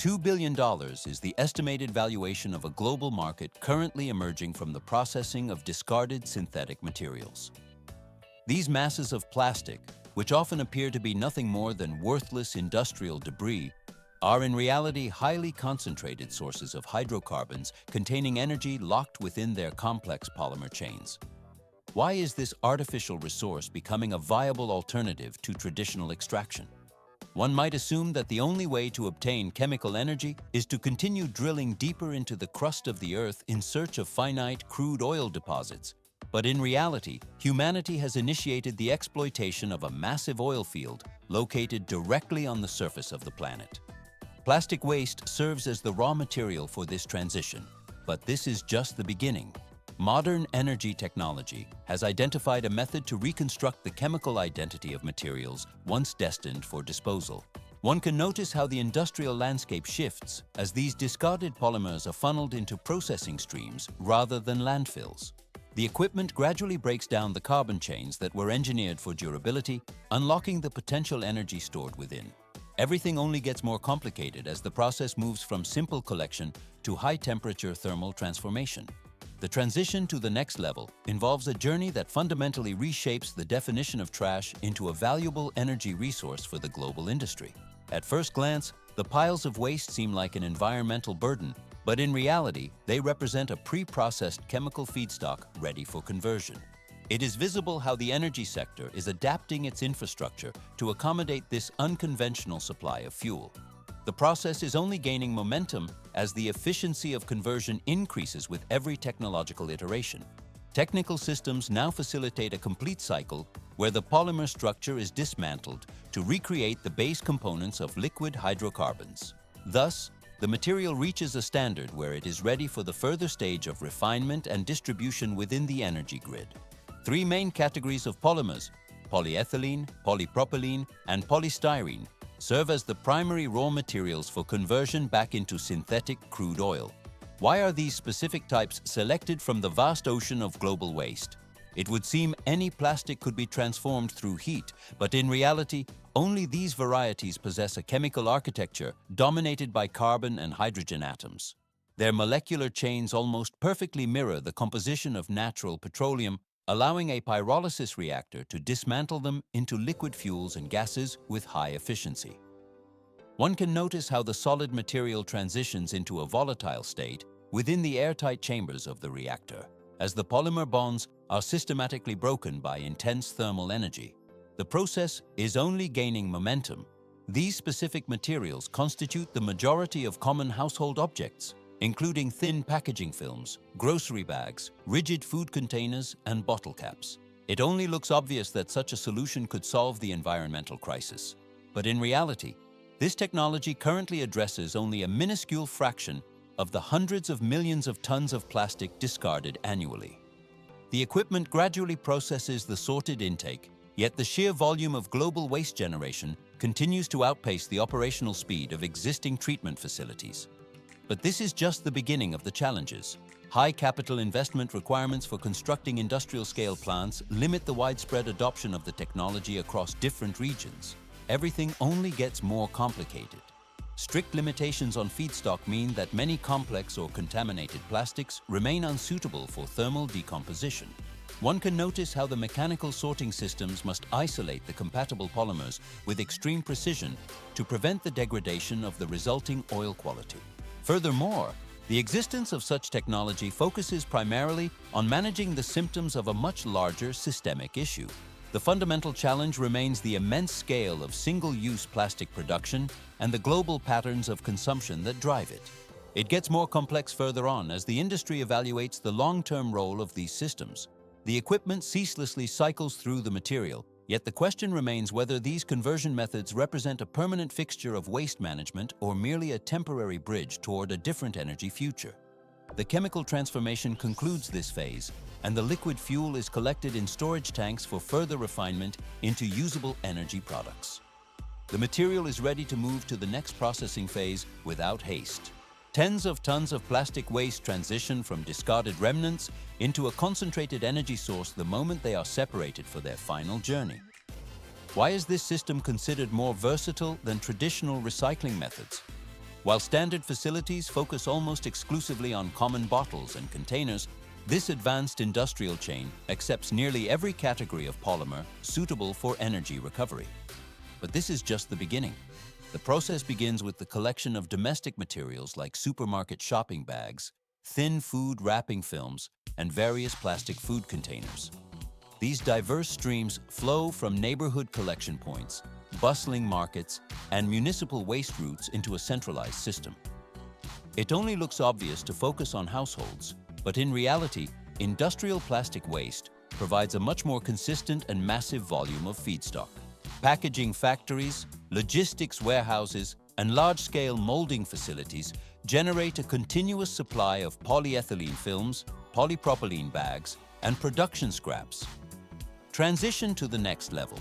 $2 billion is the estimated valuation of a global market currently emerging from the processing of discarded synthetic materials. These masses of plastic, which often appear to be nothing more than worthless industrial debris, are in reality highly concentrated sources of hydrocarbons containing energy locked within their complex polymer chains. Why is this artificial resource becoming a viable alternative to traditional extraction? One might assume that the only way to obtain chemical energy is to continue drilling deeper into the crust of the Earth in search of finite crude oil deposits. But in reality, humanity has initiated the exploitation of a massive oil field located directly on the surface of the planet. Plastic waste serves as the raw material for this transition, but this is just the beginning. Modern energy technology has identified a method to reconstruct the chemical identity of materials once destined for disposal. One can notice how the industrial landscape shifts as these discarded polymers are funneled into processing streams rather than landfills. The equipment gradually breaks down the carbon chains that were engineered for durability, unlocking the potential energy stored within. Everything only gets more complicated as the process moves from simple collection to high-temperature thermal transformation. The transition to the next level involves a journey that fundamentally reshapes the definition of trash into a valuable energy resource for the global industry. At first glance, the piles of waste seem like an environmental burden, but in reality, they represent a pre-processed chemical feedstock ready for conversion. It is visible how the energy sector is adapting its infrastructure to accommodate this unconventional supply of fuel. The process is only gaining momentum as the efficiency of conversion increases with every technological iteration. Technical systems now facilitate a complete cycle where the polymer structure is dismantled to recreate the base components of liquid hydrocarbons. Thus, the material reaches a standard where it is ready for the further stage of refinement and distribution within the energy grid. Three main categories of polymers, polyethylene, polypropylene, and polystyrene, serve as the primary raw materials for conversion back into synthetic crude oil. Why are these specific types selected from the vast ocean of global waste? It would seem any plastic could be transformed through heat, but in reality, only these varieties possess a chemical architecture dominated by carbon and hydrogen atoms. Their molecular chains almost perfectly mirror the composition of natural petroleum, allowing a pyrolysis reactor to dismantle them into liquid fuels and gases with high efficiency. One can notice how the solid material transitions into a volatile state within the airtight chambers of the reactor, as the polymer bonds are systematically broken by intense thermal energy. The process is only gaining momentum. These specific materials constitute the majority of common household objects, including thin packaging films, grocery bags, rigid food containers, and bottle caps. It only looks obvious that such a solution could solve the environmental crisis. But in reality, this technology currently addresses only a minuscule fraction of the hundreds of millions of tons of plastic discarded annually. The equipment gradually processes the sorted intake, yet the sheer volume of global waste generation continues to outpace the operational speed of existing treatment facilities. But this is just the beginning of the challenges. High capital investment requirements for constructing industrial-scale plants limit the widespread adoption of the technology across different regions. Everything only gets more complicated. Strict limitations on feedstock mean that many complex or contaminated plastics remain unsuitable for thermal decomposition. One can notice how the mechanical sorting systems must isolate the compatible polymers with extreme precision to prevent the degradation of the resulting oil quality. Furthermore, the existence of such technology focuses primarily on managing the symptoms of a much larger systemic issue. The fundamental challenge remains the immense scale of single-use plastic production and the global patterns of consumption that drive it. It gets more complex further on as the industry evaluates the long-term role of these systems. The equipment ceaselessly cycles through the material, yet the question remains whether these conversion methods represent a permanent fixture of waste management or merely a temporary bridge toward a different energy future. The chemical transformation concludes this phase, and the liquid fuel is collected in storage tanks for further refinement into usable energy products. The material is ready to move to the next processing phase without haste. Tens of tons of plastic waste transition from discarded remnants into a concentrated energy source the moment they are separated for their final journey. Why is this system considered more versatile than traditional recycling methods? While standard facilities focus almost exclusively on common bottles and containers, this advanced industrial chain accepts nearly every category of polymer suitable for energy recovery. But this is just the beginning. The process begins with the collection of domestic materials like supermarket shopping bags, thin food wrapping films, and various plastic food containers. These diverse streams flow from neighborhood collection points, bustling markets, and municipal waste routes into a centralized system. It only looks obvious to focus on households, but in reality, industrial plastic waste provides a much more consistent and massive volume of feedstock. Packaging factories, logistics warehouses, and large-scale molding facilities generate a continuous supply of polyethylene films, polypropylene bags, and production scraps. Transition to the next level.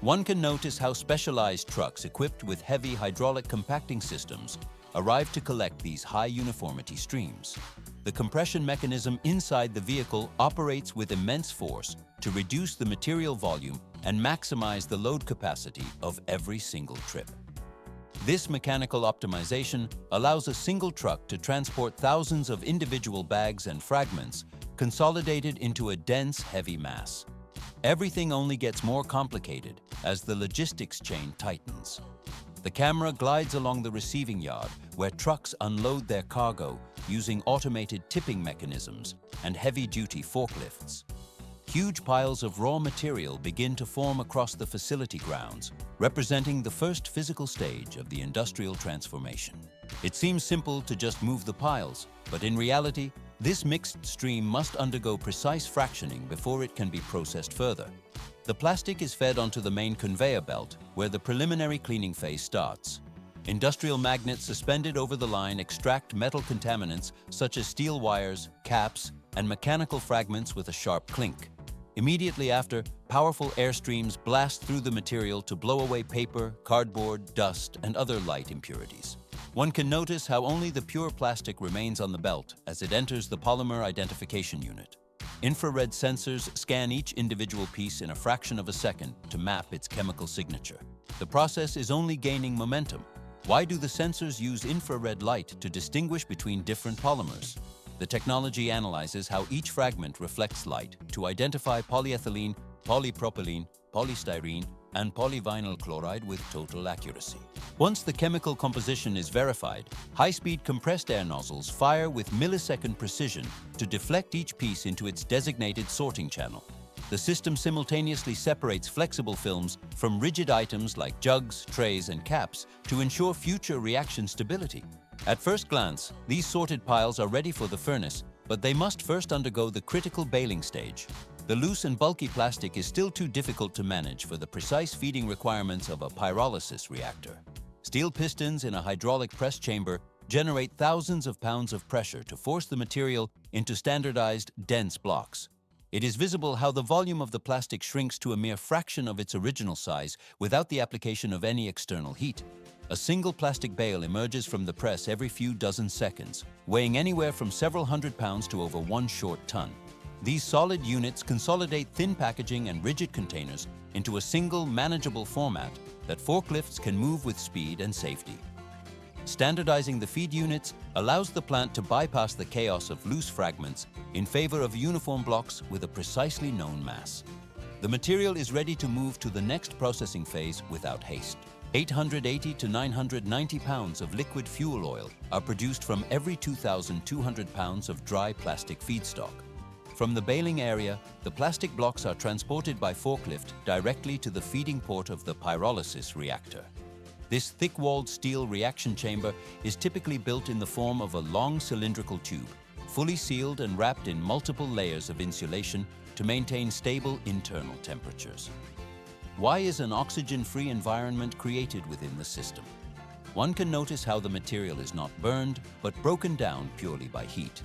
One can notice how specialized trucks equipped with heavy hydraulic compacting systems arrive to collect these high-uniformity streams. The compression mechanism inside the vehicle operates with immense force to reduce the material volume and maximize the load capacity of every single trip. This mechanical optimization allows a single truck to transport thousands of individual bags and fragments consolidated into a dense, heavy mass. Everything only gets more complicated as the logistics chain tightens. The camera glides along the receiving yard where trucks unload their cargo using automated tipping mechanisms and heavy-duty forklifts. Huge piles of raw material begin to form across the facility grounds, representing the first physical stage of the industrial transformation. It seems simple to just move the piles, but in reality, this mixed stream must undergo precise fractioning before it can be processed further. The plastic is fed onto the main conveyor belt, where the preliminary cleaning phase starts. Industrial magnets suspended over the line extract metal contaminants such as steel wires, caps, and mechanical fragments with a sharp clink. Immediately after, powerful air streams blast through the material to blow away paper, cardboard, dust, and other light impurities. One can notice how only the pure plastic remains on the belt as it enters the polymer identification unit. Infrared sensors scan each individual piece in a fraction of a second to map its chemical signature. The process is only gaining momentum. Why do the sensors use infrared light to distinguish between different polymers? The technology analyzes how each fragment reflects light to identify polyethylene, polypropylene, polystyrene, and polyvinyl chloride with total accuracy. Once the chemical composition is verified, high-speed compressed air nozzles fire with millisecond precision to deflect each piece into its designated sorting channel. The system simultaneously separates flexible films from rigid items like jugs, trays, and caps to ensure future reaction stability. At first glance, these sorted piles are ready for the furnace, but they must first undergo the critical baling stage. The loose and bulky plastic is still too difficult to manage for the precise feeding requirements of a pyrolysis reactor. Steel pistons in a hydraulic press chamber generate thousands of pounds of pressure to force the material into standardized, dense blocks. It is visible how the volume of the plastic shrinks to a mere fraction of its original size without the application of any external heat. A single plastic bale emerges from the press every few dozen seconds, weighing anywhere from several hundred pounds to over 1 short ton. These solid units consolidate thin packaging and rigid containers into a single, manageable format that forklifts can move with speed and safety. Standardizing the feed units allows the plant to bypass the chaos of loose fragments in favor of uniform blocks with a precisely known mass. The material is ready to move to the next processing phase without haste. 880 to 990 pounds of liquid fuel oil are produced from every 2,200 pounds of dry plastic feedstock. From the baling area, the plastic blocks are transported by forklift directly to the feeding port of the pyrolysis reactor. This thick-walled steel reaction chamber is typically built in the form of a long cylindrical tube, fully sealed and wrapped in multiple layers of insulation to maintain stable internal temperatures. Why is an oxygen-free environment created within the system? One can notice how the material is not burned, but broken down purely by heat.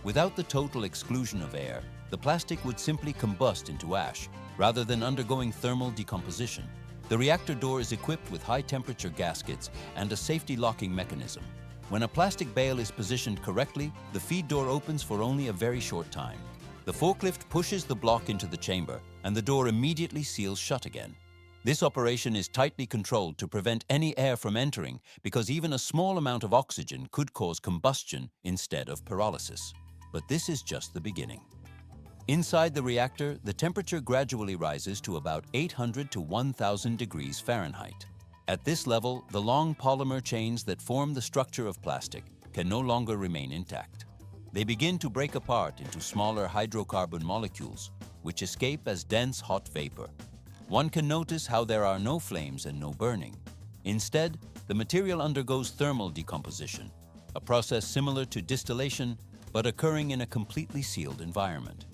Without the total exclusion of air, the plastic would simply combust into ash, rather than undergoing thermal decomposition. The reactor door is equipped with high-temperature gaskets and a safety locking mechanism. When a plastic bale is positioned correctly, the feed door opens for only a very short time. The forklift pushes the block into the chamber, and the door immediately seals shut again. This operation is tightly controlled to prevent any air from entering because even a small amount of oxygen could cause combustion instead of pyrolysis. But this is just the beginning. Inside the reactor, the temperature gradually rises to about 800 to 1000 degrees Fahrenheit. At this level, the long polymer chains that form the structure of plastic can no longer remain intact. They begin to break apart into smaller hydrocarbon molecules, which escape as dense hot vapor. One can notice how there are no flames and no burning. Instead, the material undergoes thermal decomposition, a process similar to distillation, but occurring in a completely sealed environment.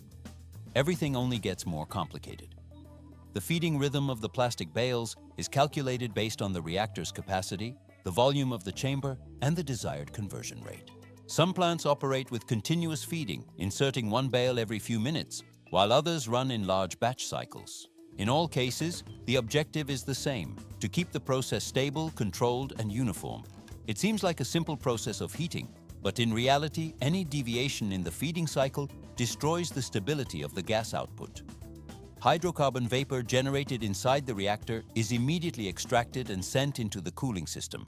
Everything only gets more complicated. The feeding rhythm of the plastic bales is calculated based on the reactor's capacity, the volume of the chamber, and the desired conversion rate. Some plants operate with continuous feeding, inserting one bale every few minutes, while others run in large batch cycles. In all cases, the objective is the same: to keep the process stable, controlled, and uniform. It seems like a simple process of heating, but in reality, any deviation in the feeding cycle destroys the stability of the gas output. Hydrocarbon vapor generated inside the reactor is immediately extracted and sent into the cooling system.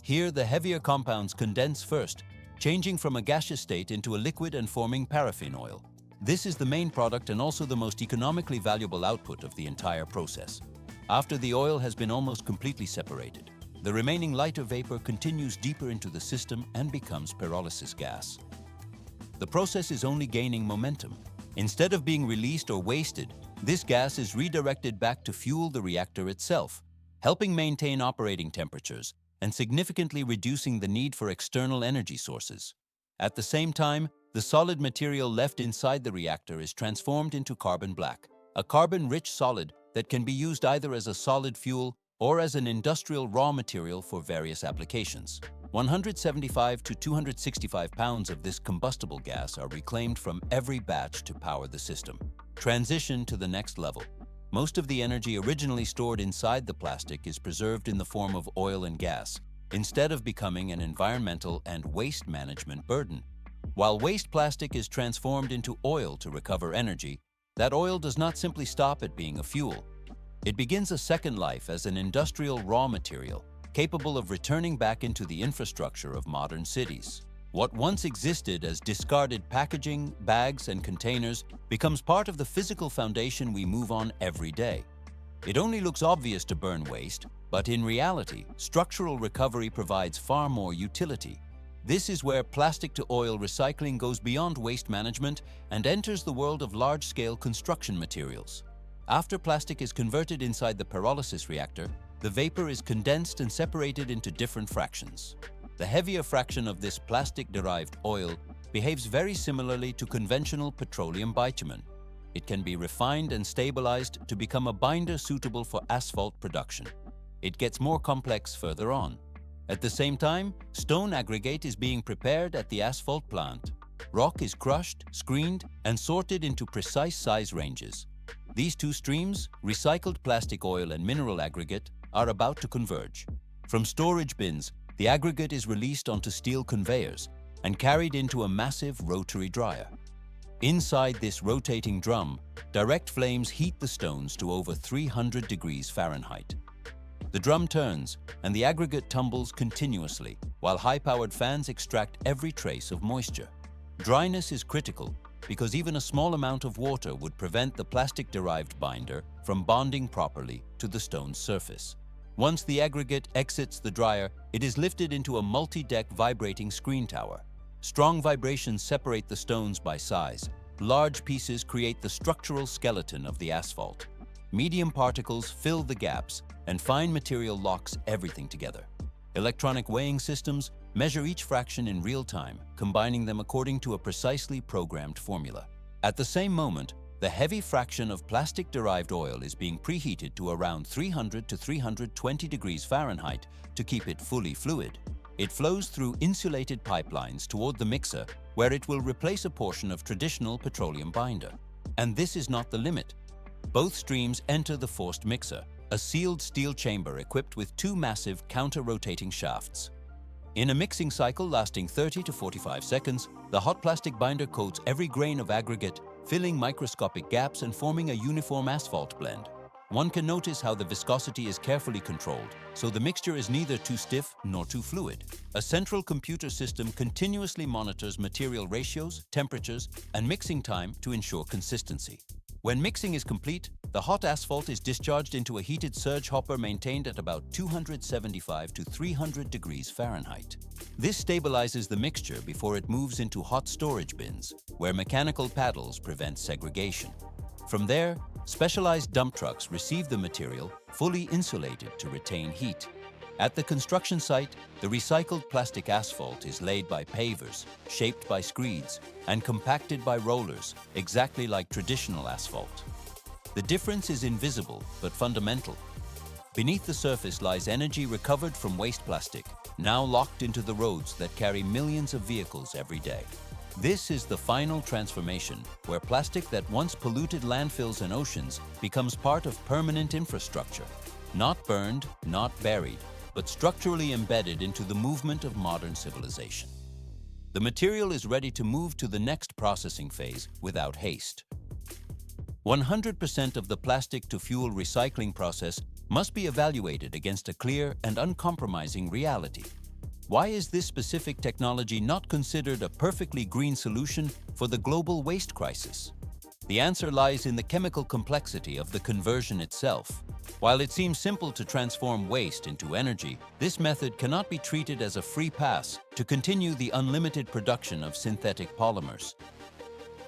Here, the heavier compounds condense first, changing from a gaseous state into a liquid and forming paraffin oil. This is the main product and also the most economically valuable output of the entire process. After the oil has been almost completely separated, the remaining lighter vapor continues deeper into the system and becomes pyrolysis gas. The process is only gaining momentum. Instead of being released or wasted, this gas is redirected back to fuel the reactor itself, helping maintain operating temperatures and significantly reducing the need for external energy sources. At the same time, the solid material left inside the reactor is transformed into carbon black, a carbon-rich solid that can be used either as a solid fuel or as an industrial raw material for various applications. 175 to 265 pounds of this combustible gas are reclaimed from every batch to power the system. Transition to the next level. Most of the energy originally stored inside the plastic is preserved in the form of oil and gas, instead of becoming an environmental and waste management burden. While waste plastic is transformed into oil to recover energy, that oil does not simply stop at being a fuel. It begins a second life as an industrial raw material, capable of returning back into the infrastructure of modern cities. What once existed as discarded packaging, bags, and containers becomes part of the physical foundation we move on every day. It only looks obvious to burn waste, but in reality, structural recovery provides far more utility. This is where plastic-to-oil recycling goes beyond waste management and enters the world of large-scale construction materials. After plastic is converted inside the pyrolysis reactor, the vapor is condensed and separated into different fractions. The heavier fraction of this plastic-derived oil behaves very similarly to conventional petroleum bitumen. It can be refined and stabilized to become a binder suitable for asphalt production. It gets more complex further on. At the same time, stone aggregate is being prepared at the asphalt plant. Rock is crushed, screened, and sorted into precise size ranges. These two streams, recycled plastic oil and mineral aggregate, are about to converge. From storage bins, the aggregate is released onto steel conveyors and carried into a massive rotary dryer. Inside this rotating drum, direct flames heat the stones to over 300 degrees Fahrenheit. The drum turns and the aggregate tumbles continuously, while high-powered fans extract every trace of moisture. Dryness is critical because even a small amount of water would prevent the plastic-derived binder from bonding properly to the stone's surface. Once the aggregate exits the dryer, it is lifted into a multi-deck vibrating screen tower. Strong vibrations separate the stones by size. Large pieces create the structural skeleton of the asphalt. Medium particles fill the gaps, and fine material locks everything together. Electronic weighing systems measure each fraction in real time, combining them according to a precisely programmed formula. At the same moment, the heavy fraction of plastic-derived oil is being preheated to around 300 to 320 degrees Fahrenheit to keep it fully fluid. It flows through insulated pipelines toward the mixer, where it will replace a portion of traditional petroleum binder. And this is not the limit. Both streams enter the forced mixer, a sealed steel chamber equipped with two massive counter-rotating shafts. In a mixing cycle lasting 30 to 45 seconds, the hot plastic binder coats every grain of aggregate, filling microscopic gaps and forming a uniform asphalt blend. One can notice how the viscosity is carefully controlled, so the mixture is neither too stiff nor too fluid. A central computer system continuously monitors material ratios, temperatures, and mixing time to ensure consistency. When mixing is complete, the hot asphalt is discharged into a heated surge hopper maintained at about 275 to 300 degrees Fahrenheit. This stabilizes the mixture before it moves into hot storage bins, where mechanical paddles prevent segregation. From there, specialized dump trucks receive the material fully insulated to retain heat. At the construction site, the recycled plastic asphalt is laid by pavers, shaped by screeds, and compacted by rollers, exactly like traditional asphalt. The difference is invisible but fundamental. Beneath the surface lies energy recovered from waste plastic, now locked into the roads that carry millions of vehicles every day. This is the final transformation, where plastic that once polluted landfills and oceans becomes part of permanent infrastructure, not burned, not buried, but structurally embedded into the movement of modern civilization. The material is ready to move to the next processing phase without haste. 100% of the plastic-to-fuel recycling process must be evaluated against a clear and uncompromising reality. Why is this specific technology not considered a perfectly green solution for the global waste crisis? The answer lies in the chemical complexity of the conversion itself. While it seems simple to transform waste into energy, this method cannot be treated as a free pass to continue the unlimited production of synthetic polymers.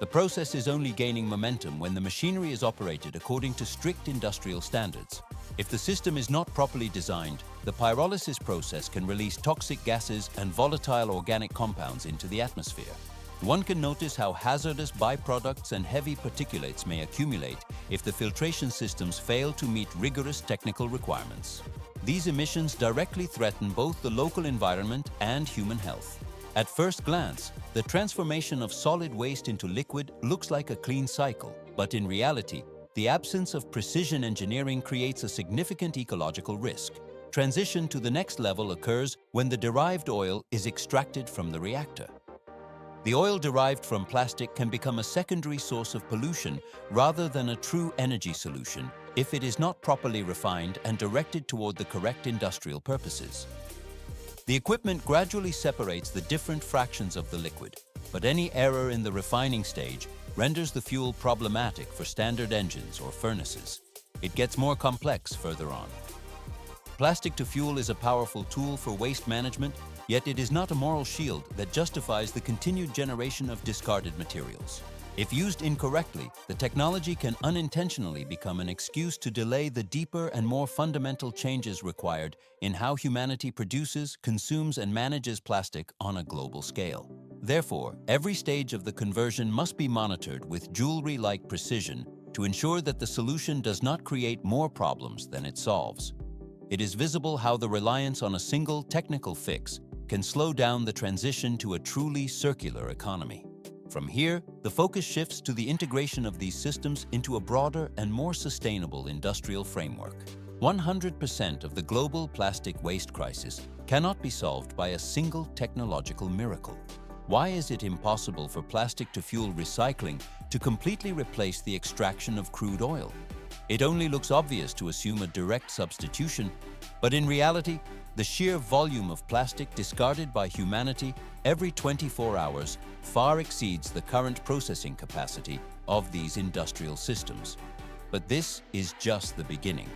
The process is only gaining momentum when the machinery is operated according to strict industrial standards. If the system is not properly designed, the pyrolysis process can release toxic gases and volatile organic compounds into the atmosphere. One can notice how hazardous byproducts and heavy particulates may accumulate if the filtration systems fail to meet rigorous technical requirements. These emissions directly threaten both the local environment and human health. At first glance, the transformation of solid waste into liquid looks like a clean cycle, but in reality, the absence of precision engineering creates a significant ecological risk. Transition to the next level occurs when the derived oil is extracted from the reactor. The oil derived from plastic can become a secondary source of pollution rather than a true energy solution if it is not properly refined and directed toward the correct industrial purposes. The equipment gradually separates the different fractions of the liquid, but any error in the refining stage renders the fuel problematic for standard engines or furnaces. It gets more complex further on. Plastic to fuel is a powerful tool for waste management, yet it is not a moral shield that justifies the continued generation of discarded materials. If used incorrectly, the technology can unintentionally become an excuse to delay the deeper and more fundamental changes required in how humanity produces, consumes, and manages plastic on a global scale. Therefore, every stage of the conversion must be monitored with jewelry-like precision to ensure that the solution does not create more problems than it solves. It is visible how the reliance on a single technical fix can slow down the transition to a truly circular economy. From here, the focus shifts to the integration of these systems into a broader and more sustainable industrial framework. 100% of the global plastic waste crisis cannot be solved by a single technological miracle. Why is it impossible for plastic to fuel recycling to completely replace the extraction of crude oil? It only looks obvious to assume a direct substitution, but in reality, the sheer volume of plastic discarded by humanity every 24 hours far exceeds the current processing capacity of these industrial systems. But this is just the beginning.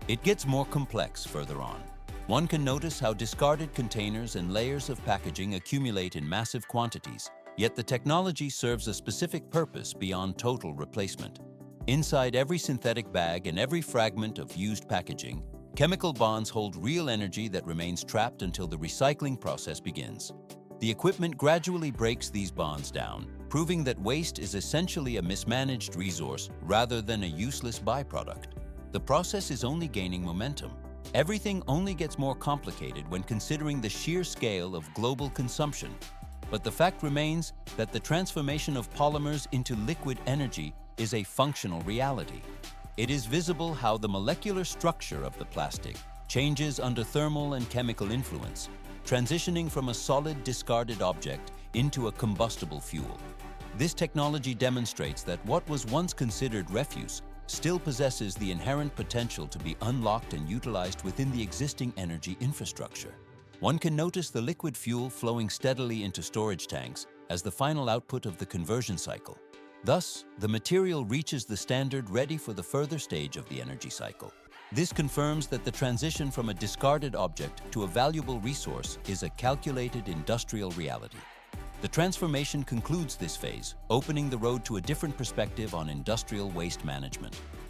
It gets more complex further on. One can notice how discarded containers and layers of packaging accumulate in massive quantities, yet the technology serves a specific purpose beyond total replacement. Inside every synthetic bag and every fragment of used packaging, chemical bonds hold real energy that remains trapped until the recycling process begins. The equipment gradually breaks these bonds down, proving that waste is essentially a mismanaged resource rather than a useless byproduct. The process is only gaining momentum. Everything only gets more complicated when considering the sheer scale of global consumption. But the fact remains that the transformation of polymers into liquid energy is a functional reality. It is visible how the molecular structure of the plastic changes under thermal and chemical influence, transitioning from a solid discarded object into a combustible fuel. This technology demonstrates that what was once considered refuse still possesses the inherent potential to be unlocked and utilized within the existing energy infrastructure. One can notice the liquid fuel flowing steadily into storage tanks as the final output of the conversion cycle. Thus, the material reaches the standard ready for the further stage of the energy cycle. This confirms that the transition from a discarded object to a valuable resource is a calculated industrial reality. The transformation concludes this phase, opening the road to a different perspective on industrial waste management.